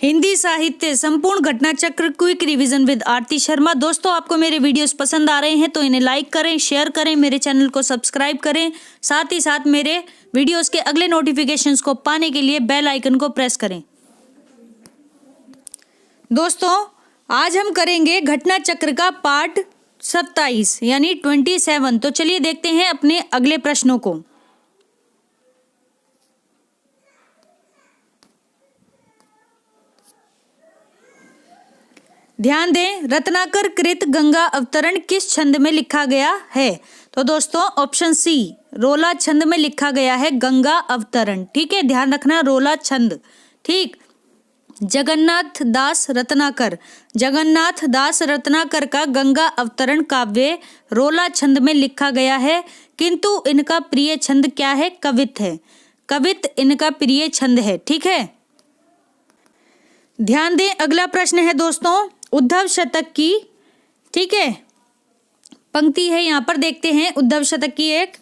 हिंदी साहित्य संपूर्ण घटना चक्र क्विक रिवीजन विद आरती शर्मा। दोस्तों, आपको मेरे वीडियोस पसंद आ रहे हैं तो इन्हें लाइक करें, शेयर करें, मेरे चैनल को सब्सक्राइब करें। साथ ही साथ मेरे वीडियोस के अगले नोटिफिकेशंस को पाने के लिए बेल आइकन को प्रेस करें। दोस्तों, आज हम करेंगे घटना चक्र का पार्ट 27 यानी 27। तो चलिए देखते हैं अपने अगले प्रश्नों को। ध्यान दें, रत्नाकर कृत गंगा अवतरण किस छंद में लिखा गया है? तो दोस्तों, ऑप्शन सी रोला छंद में लिखा गया है गंगा अवतरण। ठीक है, ध्यान रखना, रोला छंद। ठीक, जगन्नाथ दास रत्नाकर का गंगा अवतरण काव्य रोला छंद में लिखा गया है, किंतु इनका प्रिय छंद क्या है? कवित है। कवित इनका प्रिय छंद है। ठीक है, ध्यान दें, अगला प्रश्न है दोस्तों उद्धव शतक की। ठीक है, पंक्ति है यहाँ पर, देखते हैं उद्धव शतक की एक।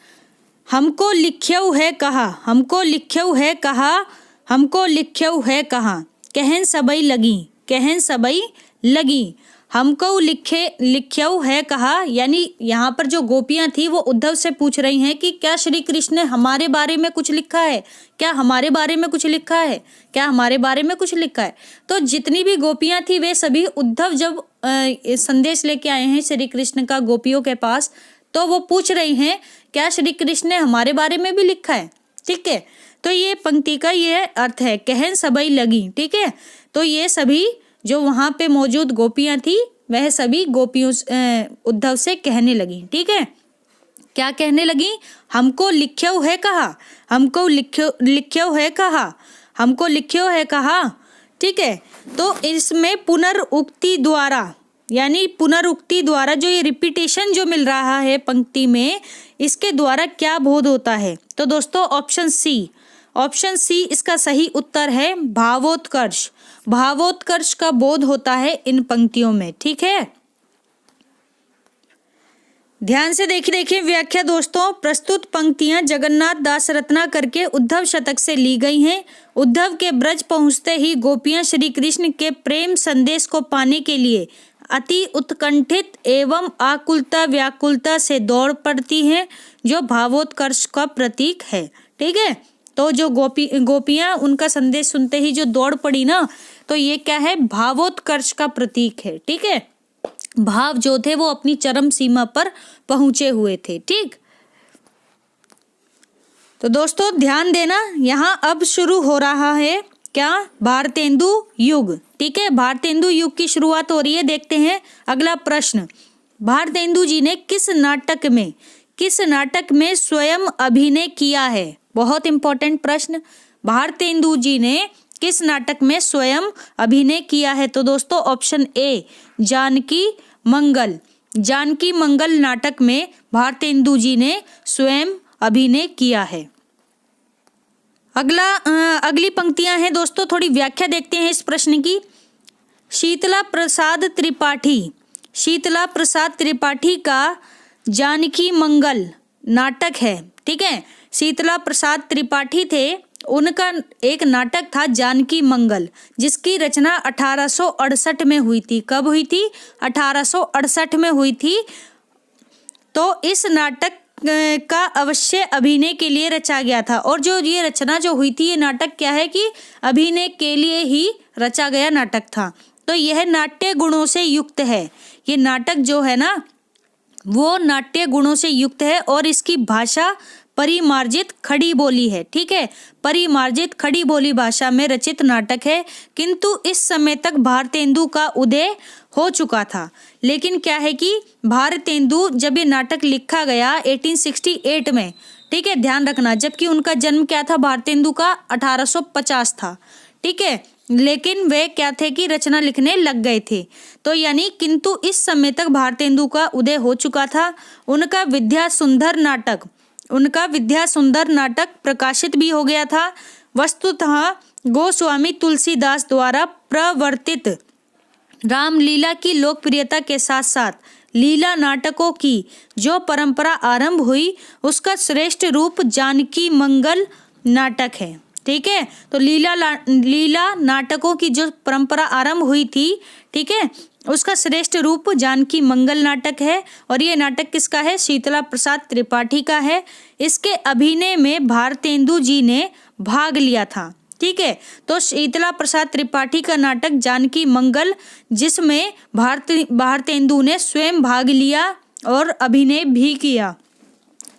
हमको लिख्यऊ है कहा, हमको लिख्यऊ है कहा, हमको लिख्यऊ है कहा, कहन सबई लगी, कहन सबई लगी। हमको लिख्यऊ है कहा, यानी यहाँ पर जो गोपियाँ थी वो उद्धव से पूछ रही हैं कि क्या श्री कृष्ण ने हमारे बारे में कुछ लिखा है, क्या हमारे बारे में कुछ लिखा है, क्या हमारे बारे में कुछ लिखा है। तो जितनी भी गोपियाँ थी वे सभी उद्धव जब संदेश लेके आए हैं श्री कृष्ण का गोपियों के पास, तो वो पूछ रही हैं क्या श्री कृष्ण ने हमारे बारे में भी लिखा है। ठीक है, तो ये पंक्ति का ये अर्थ है, कहन सबई लगी। ठीक है, तो ये सभी जो वहां पे मौजूद गोपियां थी वह सभी गोपियों उद्धव से कहने लगी। ठीक है, क्या कहने लगी? हमको लिख्यऊ है कहा, हमको लिख्यऊ है कहा, हमको लिख्यऊ है कहा। ठीक है, तो इसमें पुनरुक्ति द्वारा, यानी पुनरुक्ति द्वारा जो ये रिपीटेशन जो मिल रहा है पंक्ति में, इसके द्वारा क्या बोध होता है? तो दोस्तों, ऑप्शन सी इसका सही उत्तर है, भावोत्कर्ष। भावोत्कर्ष का बोध होता है इन पंक्तियों में। ठीक है, ध्यान से देखिए व्याख्या दोस्तों। प्रस्तुत पंक्तियां जगन्नाथ दास रत्नाकर के उद्धव शतक से ली गई हैं। उद्धव के ब्रज पहुंचते ही गोपियां श्री कृष्ण के प्रेम संदेश को पाने के लिए अति उत्कंठित एवं आकुलता व्याकुलता से दौड़ पड़ती हैं, जो भावोत्कर्ष का प्रतीक है। ठीक है, तो जो गोपियां उनका संदेश सुनते ही जो दौड़ पड़ी ना, तो ये क्या है? भावोत्कर्ष का प्रतीक है। ठीक है, भाव जो थे वो अपनी चरम सीमा पर पहुंचे हुए थे। ठीक, तो दोस्तों ध्यान देना, यहाँ अब शुरू हो रहा है क्या? भारतेंदु युग। ठीक है, भारतेंदु युग की शुरुआत हो रही है। देखते हैं अगला प्रश्न। भारतेंदु जी ने किस नाटक में स्वयं अभिनय किया है? बहुत इंपॉर्टेंट प्रश्न। भारतेंदु जी ने किस नाटक में स्वयं अभिनय किया है? तो दोस्तों, ऑप्शन ए जानकी मंगल नाटक में भारतेंदु जी ने स्वयं अभिनय किया है। अगली पंक्तियां हैं दोस्तों, थोड़ी व्याख्या देखते हैं इस प्रश्न की। शीतला प्रसाद त्रिपाठी का जानकी मंगल नाटक है। ठीक है, शीतला प्रसाद त्रिपाठी थे, उनका एक नाटक था जानकी मंगल, जिसकी रचना 1868 में हुई थी। कब हुई थी? 1868 में हुई थी। तो इस नाटक का अवश्य अभिनय के लिए रचा गया था, और जो ये रचना जो हुई थी, ये नाटक क्या है कि अभिनय के लिए ही रचा गया नाटक था। तो यह नाट्य गुणों से युक्त है। ये नाटक जो है ना, वो नाट्य गुणों से युक्त है, और इसकी भाषा परिमार्जित खड़ी बोली है। ठीक है, परिमार्जित खड़ी बोली भाषा में रचित नाटक है, किंतु इस समय तक भारतेंदु का उदय हो चुका था। लेकिन क्या है कि भारतेंदु जब ये नाटक लिखा गया 1868 में, ठीक है, ध्यान रखना, जबकि उनका जन्म क्या था? भारतेंदु का 1850 था। ठीक है, लेकिन वे क्या थे कि रचना लिखने लग गए थे। तो यानी किंतु इस समय तक भारतेंदु का उदय हो चुका था। उनका विद्या सुंदर नाटक प्रकाशित भी हो गया था। वस्तुतः गोस्वामी तुलसीदास द्वारा प्रवर्तित रामलीला की लोकप्रियता के साथ साथ लीला नाटकों की जो परंपरा आरंभ हुई, उसका श्रेष्ठ रूप जानकी मंगल नाटक है। ठीक है। तो लीला नाटकों की जो परंपरा आरंभ हुई थी, ठीक है, उसका श्रेष्ठ रूप जानकी मंगल नाटक है। और ये नाटक किसका है? शीतला प्रसाद त्रिपाठी का है। इसके अभिनय में भारतेंदु जी ने भाग लिया था। ठीक है। तो शीतला प्रसाद त्रिपाठी का नाटक जानकी मंगल, जिसमें भारतेंदु ने स्वयं भाग लिया और अभिनय भी किया।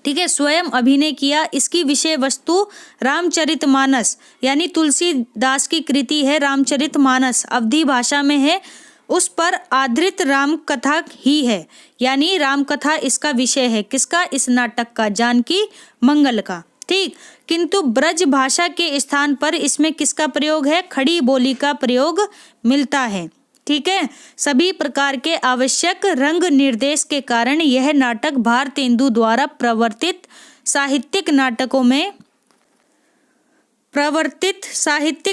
ठीक है, स्वयं अभिनय किया। इसकी विषय वस्तु रामचरितमानस यानी तुलसीदास की कृति है रामचरितमानस, अवधी भाषा में है। उस पर आधारित राम कथा ही है, यानी राम कथा इसका विषय है। किसका? इस नाटक का, जानकी मंगल का। ठीक। किंतु ब्रज भाषा के स्थान पर इसमें किसका प्रयोग है? खड़ी बोली का प्रयोग मिलता है। ठीक है। सभी प्रकार के आवश्यक रंग निर्देश के कारण यह नाटक भारतेंदु द्वारा प्रवर्तित साहित्यिक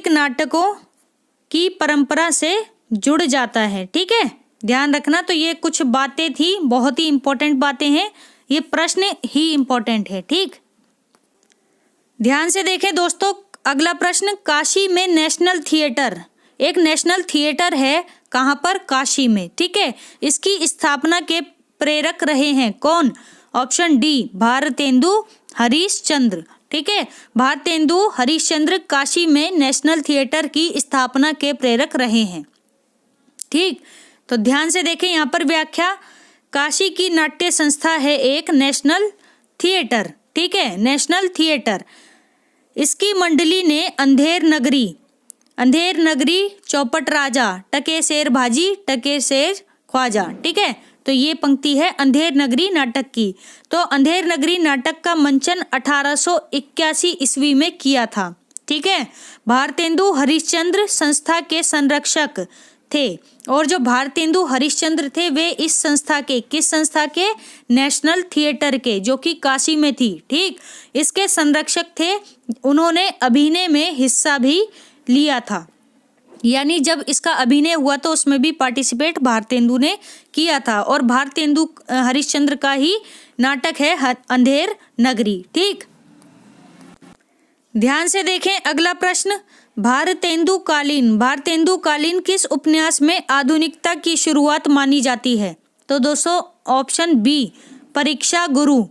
नाटकों की परंपरा से जुड़ जाता है। ठीक है, ध्यान रखना। तो ये कुछ बातें थी, बहुत ही इंपॉर्टेंट बातें हैं, ये प्रश्न ही इंपॉर्टेंट है। ठीक, ध्यान से देखें दोस्तों। अगला प्रश्न, काशी में नेशनल थिएटर, एक नेशनल थिएटर है, कहाँ पर? काशी में। ठीक है। इसकी स्थापना के प्रेरक रहे हैं कौन? Option D, Bharatendu Harishchandra. ठीक है, भारतेंदु हरिश्चंद्र काशी में नेशनल थिएटर की स्थापना के प्रेरक रहे हैं। ठीक, तो ध्यान से देखें यहाँ पर व्याख्या। काशी की नाट्य संस्था है एक नेशनल थिएटर। ठीक है, नेशनल थिएटर। इसकी मंडली ने अंधेर नगरी, चौपट राजा, टके शेर भाजी, टके शेर ख्वाजा। ठीक है, तो ये पंक्ति है अंधेर नगरी नाटक की। तो अंधेर नगरी नाटक का मंचन 1881 ईस्वी में किया था। ठीक है, भारतेंदु हरिश्चंद्र संस्था के संरक्षक थे। और जो भारतेंदु हरिश्चंद्र थे वे इस संस्था के, किस संस्था के? नेशनल थिएटर के, जो कि काशी में थी। ठीक, इसके संरक्षक थे। उन्होंने अभिनय में हिस्सा भी लिया था, यानी जब इसका अभिनय हुआ तो उसमें भी पार्टिसिपेट भारतेंदु ने किया था। और भारतेंदु हरिश्चंद्र का ही नाटक है अंधेर नगरी। ठीक, ध्यान से देखें अगला प्रश्न, भारतेंदु कालीन किस उपन्यास में आधुनिकता की शुरुआत मानी जाती है? तो दोस्तों ऑप्शन बी, परीक्षा गुरु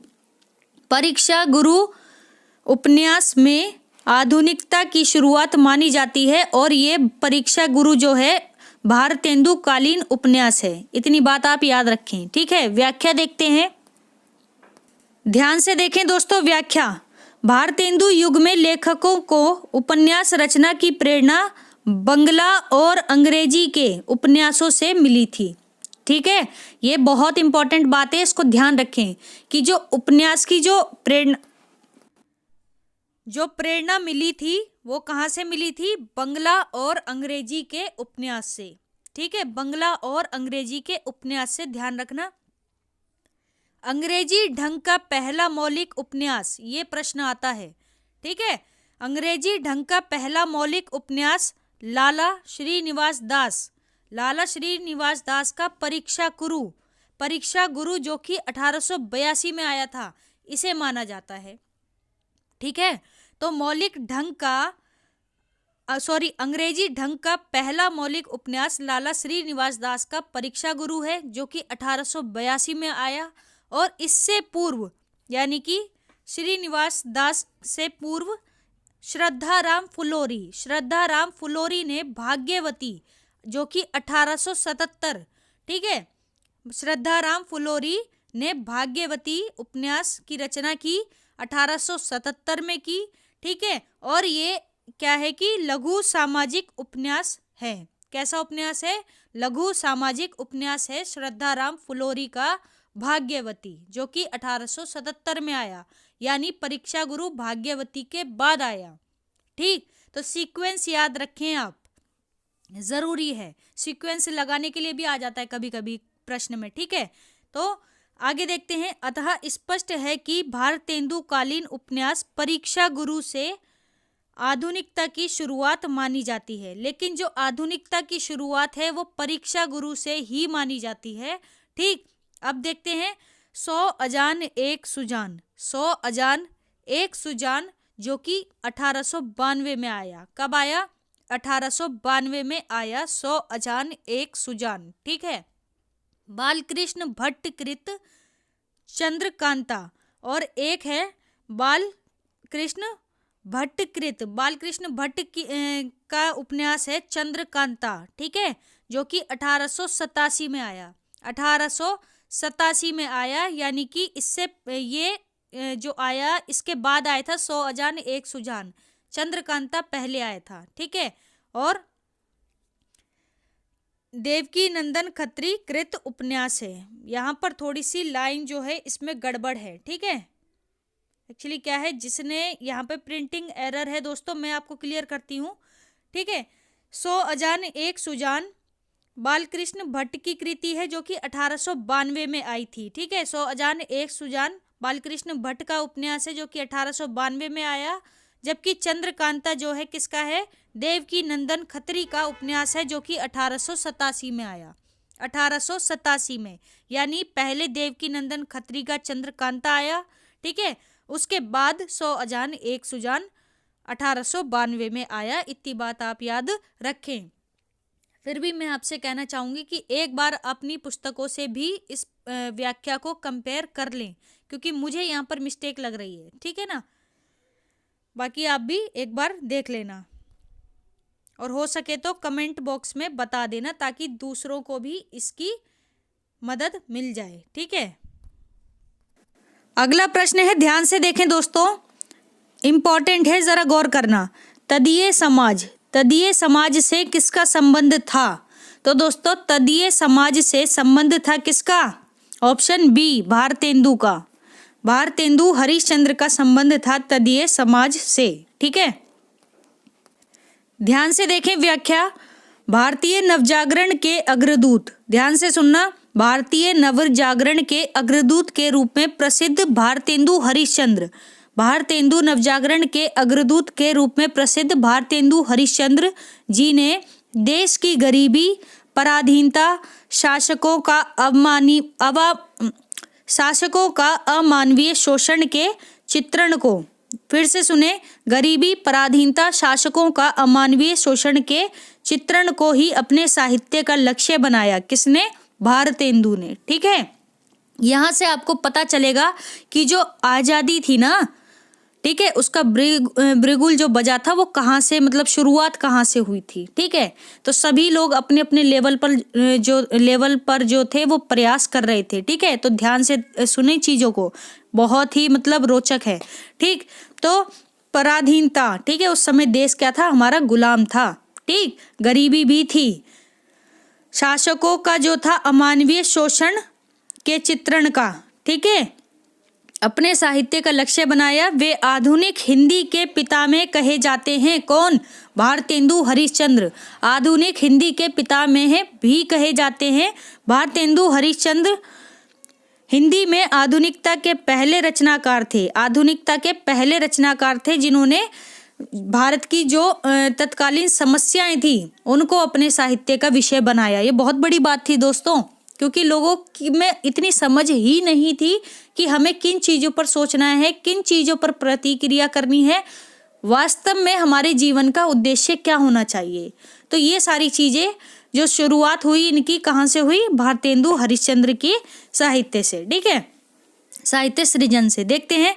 उपन्यास में आधुनिकता की शुरुआत मानी जाती है। और ये परीक्षा गुरु जो है भारतेंदु कालीन उपन्यास है। इतनी बात आप याद रखें। ठीक है, व्याख्या देखते हैं। ध्यान से देखें दोस्तों व्याख्या। भारतेंदु युग में लेखकों को उपन्यास रचना की प्रेरणा बंगला और अंग्रेजी के उपन्यासों से मिली थी। ठीक है, ये बहुत इंपॉर्टेंट बात है, इसको ध्यान रखें कि जो उपन्यास की जो प्रेरणा मिली थी वो कहाँ से मिली थी? बंगला और अंग्रेजी के उपन्यास से। ठीक है, बंगला और अंग्रेजी के उपन्यास से, ध्यान रखना। अंग्रेजी ढंग का पहला मौलिक उपन्यास, ये प्रश्न आता है। ठीक है, अंग्रेजी ढंग का पहला मौलिक उपन्यास लाला श्रीनिवास दास का परीक्षा गुरु जो कि 1882 में आया था, इसे माना जाता है। ठीक है, तो अंग्रेजी ढंग का पहला मौलिक उपन्यास लाला श्रीनिवास दास का परीक्षा गुरु है, जो कि 1882 में आया। और इससे पूर्व, यानी कि श्रीनिवास दास से पूर्व, श्रद्धाराम फुलोरी ने भाग्यवती, जो कि 1877, ठीक है, श्रद्धाराम फुलोरी ने भाग्यवती उपन्यास की रचना की 1877 में की। ठीक है, और ये क्या है कि लघु सामाजिक उपन्यास है। कैसा उपन्यास है? लघु सामाजिक उपन्यास है श्रद्धाराम फुलोरी का भाग्यवती, जो कि 1877 में आया, यानी परीक्षा गुरु भाग्यवती के बाद आया। ठीक, तो सीक्वेंस याद रखें आप, जरूरी है। सीक्वेंस लगाने के लिए भी आ जाता है कभी कभी प्रश्न में। ठीक है, तो आगे देखते हैं। अतः स्पष्ट है कि भारतेंदु कालीन उपन्यास परीक्षा गुरु से आधुनिकता की शुरुआत मानी जाती है। लेकिन जो आधुनिकता की शुरुआत है वो परीक्षा गुरु से ही मानी जाती है। ठीक, अब देखते हैं 100 अजान एक सुजान जो कि 1892 में आया। कब आया? 1892 में आया। 100 अजान एक सुजान, ठीक है। बालकृष्ण भट्ट कृत चंद्रकांता, और एक है बालकृष्ण भट्ट का उपन्यास है चंद्रकांता, ठीक है, जो कि 1887 में आया। 1887 में आया, यानी कि इससे ये जो आया इसके बाद आया था 100 अजान एक सुजान। चंद्रकांता पहले आया था, ठीक है। और देवकी नंदन खत्री कृत उपन्यास है। यहाँ पर थोड़ी सी लाइन जो है इसमें गड़बड़ है, ठीक है। एक्चुअली क्या है, जिसने यहाँ पे प्रिंटिंग एरर है दोस्तों, मैं आपको क्लियर करती हूँ, ठीक है। 100 अजान एक सुजान बालकृष्ण भट्ट की कृति है, जो कि 1892 में आई थी, ठीक है। 100 अजान एक सुजान बालकृष्ण भट्ट का उपन्यास है, जो कि 1892 में आया। जबकि चंद्रकांता जो है किसका है? देवकी नंदन खत्री का उपन्यास है, जो कि 1887 में आया। 1887 में, यानी पहले देवकी नंदन खत्री का चंद्रकांता आया, ठीक है। उसके बाद 100 अजान एक सुजान 1892 में आया। इतनी बात आप याद रखें। फिर भी मैं आपसे कहना चाहूँगी कि एक बार अपनी पुस्तकों से भी इस व्याख्या को कंपेयर कर लें, क्योंकि मुझे यहाँ पर मिस्टेक लग रही है, ठीक है ना। बाकी आप भी एक बार देख लेना, और हो सके तो कमेंट बॉक्स में बता देना, ताकि दूसरों को भी इसकी मदद मिल जाए, ठीक है। अगला प्रश्न है, ध्यान से देखें दोस्तों, इम्पॉर्टेंट है, जरा गौर करना। तदीय समाज से किसका संबंध था? तो दोस्तों तदीय समाज से संबंध था किसका? ऑप्शन बी, भारतेंदु का। भारतेंदु हरिश्चंद्र का संबंध था तदीय समाज से, ठीक है। ध्यान से देखें व्याख्या। भारतीय नवजागरण के अग्रदूत, ध्यान से सुनना, भारतीय नवजागरण के अग्रदूत के रूप में प्रसिद्ध भारतेंदु हरिश्चंद्र, भारतेंदु नवजागरण के अग्रदूत के रूप में प्रसिद्ध भारतेंदु हरिश्चंद्र जी ने देश की गरीबी, पराधीनता, शासकों का अमानवीय शोषण के चित्रण को, फिर से सुने, गरीबी, पराधीनता, शासकों का अमानवीय शोषण के चित्रण को ही अपने साहित्य का लक्ष्य बनाया। किसने? भारतेंदु ने, ठीक है। यहाँ से आपको पता चलेगा कि जो आज़ादी थी ना, ठीक है, उसका बिगुल जो बजा था वो कहाँ से, मतलब शुरुआत कहाँ से हुई थी, ठीक है। तो सभी लोग अपने अपने लेवल पर जो थे वो प्रयास कर रहे थे, ठीक है। तो ध्यान से सुने चीज़ों को, बहुत ही मतलब रोचक है, ठीक। तो पराधीनता, ठीक है, उस समय देश क्या था? हमारा गुलाम था, ठीक। गरीबी भी थी, शासकों का जो था अमानवीय शोषण के चित्रण का, ठीक है, अपने साहित्य का लक्ष्य बनाया। वे आधुनिक हिंदी के पितामह कहे जाते हैं। कौन? भारतेंदु हरिश्चंद्र आधुनिक हिंदी के पितामह भी कहे जाते हैं। भारतेंदु हरिश्चंद्र हिंदी में आधुनिकता के पहले रचनाकार थे, आधुनिकता के पहले रचनाकार थे, जिन्होंने भारत की जो तत्कालीन समस्याएं थी उनको अपने साहित्य का विषय बनाया। ये बहुत बड़ी बात थी दोस्तों, क्योंकि लोगों में इतनी समझ ही नहीं थी कि हमें किन चीज़ों पर सोचना है, किन चीज़ों पर प्रतिक्रिया करनी है, वास्तव में हमारे जीवन का उद्देश्य क्या होना चाहिए। तो ये सारी चीज़ें जो शुरुआत हुई इनकी कहाँ से हुई? भारतेंदु हरिश्चंद्र के साहित्य से, ठीक है, साहित्य सृजन से। देखते हैं,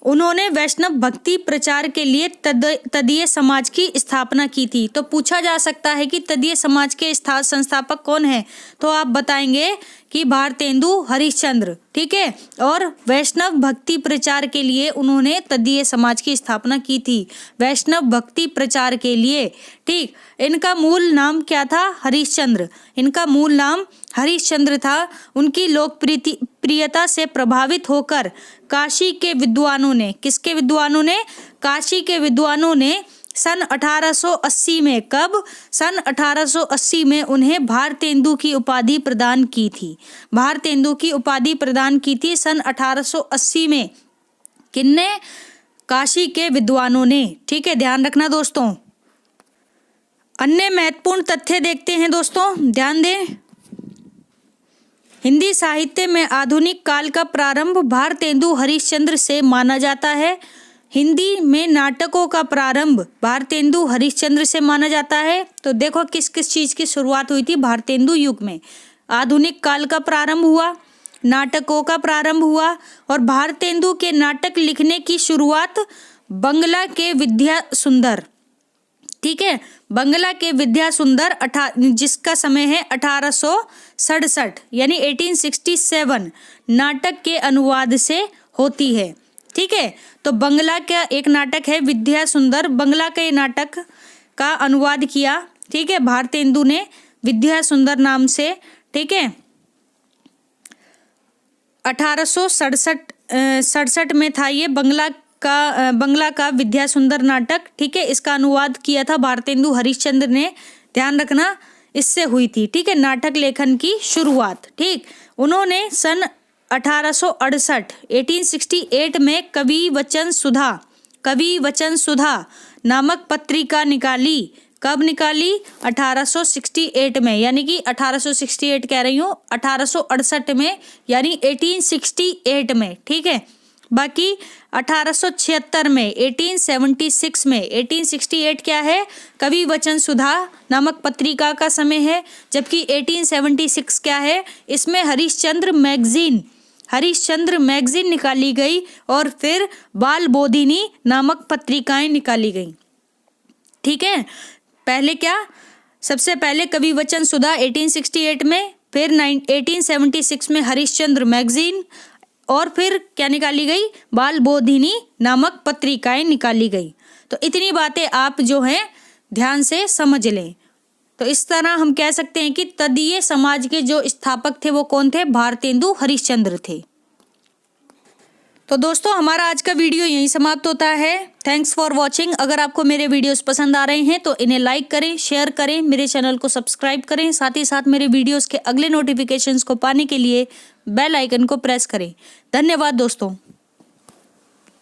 उन्होंने वैष्णव भक्ति प्रचार के लिए तदीय समाज की स्थापना की थी। तो पूछा जा सकता है कि तदीय समाज के संस्थापक कौन है? तो आप बताएंगे कि भारतेंदु हरिश्चंद्र, ठीक है। और वैष्णव भक्ति प्रचार के लिए उन्होंने तदीय समाज की स्थापना की थी, वैष्णव भक्ति प्रचार के लिए, ठीक। इनका मूल नाम क्या था? हरिश्चंद्र। इनका मूल नाम हरिश्चंद्र था। उनकी लोकप्रियता से प्रभावित होकर काशी के विद्वानों ने, किसके विद्वानों ने? काशी के विद्वानों ने सन 1880 में, कब? सन 1880 में उन्हें भारतेंदु की उपाधि प्रदान की थी। भारतेंदु की उपाधि प्रदान की थी सन 1880 में। किन्ने? काशी के विद्वानों ने, ठीक है, ध्यान रखना दोस्तों। अन्य महत्वपूर्ण तथ्य देखते हैं दोस्तों, ध्यान दें। हिंदी साहित्य में आधुनिक काल का प्रारंभ भारतेंदु हरिश्चंद्र से माना जाता है। हिंदी में नाटकों का प्रारंभ भारतेंदु हरिश्चंद्र से माना जाता है। तो देखो किस किस चीज की शुरुआत हुई थी भारतेंदु युग में। आधुनिक काल का प्रारंभ हुआ, नाटकों का प्रारंभ हुआ, और भारतेंदु के नाटक लिखने की शुरुआत बंगला के विद्या सुंदर, ठीक है, बंगला के विद्या सुंदर जिसका समय है 1867 यानी 1867 नाटक के अनुवाद से होती है। ठीक है, तो बंगला का एक नाटक है विद्या सुंदर, बंगला के नाटक का अनुवाद किया, ठीक है, भारतेंदु ने विद्या सुंदर नाम से। ठीक है, 1867 में था ये बंगला का विद्या सुंदर नाटक। ठीक है, इसका अनुवाद किया था भारतेंदु हरिश्चंद्र ने, ध्यान रखना इससे हुई थी। ठीक है, नाटक लेखन की शुरुआत। ठीक, उन्होंने सन 1868 में कवि वचन सुधा नामक पत्रिका निकाली। कब निकाली? 1868 में, यानी कि 1868 कह रही हूँ, 1868 में यानी 1868 में। ठीक है, बाकी 1876 में, 1876 में, 1868 क्या है? कवि वचन सुधा नामक पत्रिका का समय है, जबकि 1876 क्या है? इसमें हरिश्चंद्र मैगजीन निकाली गई और फिर बाल बोधिनी नामक पत्रिकाएं निकाली गई। ठीक है, पहले क्या? सबसे पहले कवि वचन सुधा 1868 में, फिर 1876 में हरिश्चंद्र मैगजीन, और फिर क्या निकाली गई? बाल बोधिनी नामक पत्रिकाएं निकाली गई। तो इतनी बातें आप जो हैं ध्यान से समझ लें। तो इस तरह हम कह सकते हैं कि तदीय समाज के जो स्थापक थे वो कौन थे? भारतेंदु हरिश्चंद्र थे। तो दोस्तों हमारा आज का वीडियो यहीं समाप्त होता है। Thanks for watching. अगर आपको मेरे वीडियोस पसंद आ रहे हैं तो इन्हें लाइक करें, शेयर करें, मेरे चैनल को सब्सक्राइब करें, साथ ही साथ मेरे वीडियोस के अगले नोटिफिकेशंस को पाने के लिए बेल आइकन को प्रेस करें। धन्यवाद दोस्तों।